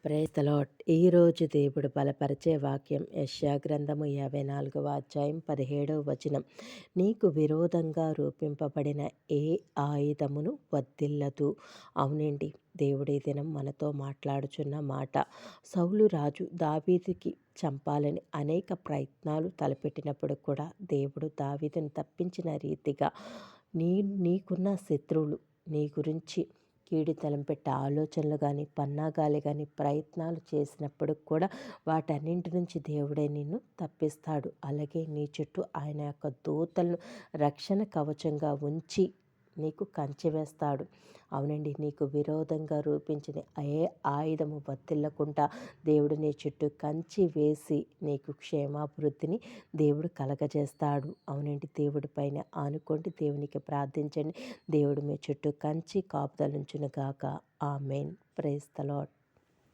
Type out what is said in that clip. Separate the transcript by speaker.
Speaker 1: Praise the lord. ఈరోజు దేవుడు బలపరిచే వాక్యం యెషయా గ్రంథము 54వ అధ్యాయం 17వ వచనం. నీకు విరోధంగా రూపింపబడిన ఏ ఆయుధమును వర్ధిల్లదు. అవునండి, దేవుడి దినం మనతో మాట్లాడుచున్న మాట. సౌలు రాజు దావీదుకి చంపాలని అనేక ప్రయత్నాలు తలపెట్టినప్పుడు కూడా దేవుడు దావీదును తప్పించిన రీతిగా నీకున్న శత్రువులు నీ గురించి కీడు తలంపెట్టే ఆలోచనలు కానీ, పన్నాగాలు కానీ, ప్రయత్నాలు చేసినప్పుడు కూడా వాటన్నింటి నుంచి దేవుడే నిన్ను తప్పిస్తాడు. అలాగే నీ చుట్టూ ఆయన యొక్క దూతలను రక్షణ కవచంగా ఉంచి నీకు కంచె వేస్తాడు. అవునండి, నీకు విరోధంగా రూపించిన ఏ ఆయుధము వర్తిల్లకుండా దేవుడు నీ చుట్టూ కంచి వేసి నీకు క్షేమాభివృద్ధిని దేవుడు కలగజేస్తాడు. అవునండి, దేవుడి పైన ఆనుకోండి, దేవునికి ప్రార్థించండి. దేవుడు మీ చుట్టూ కంచి కాపుదలుంచును గాక. ఆమేన్. Praise the lord.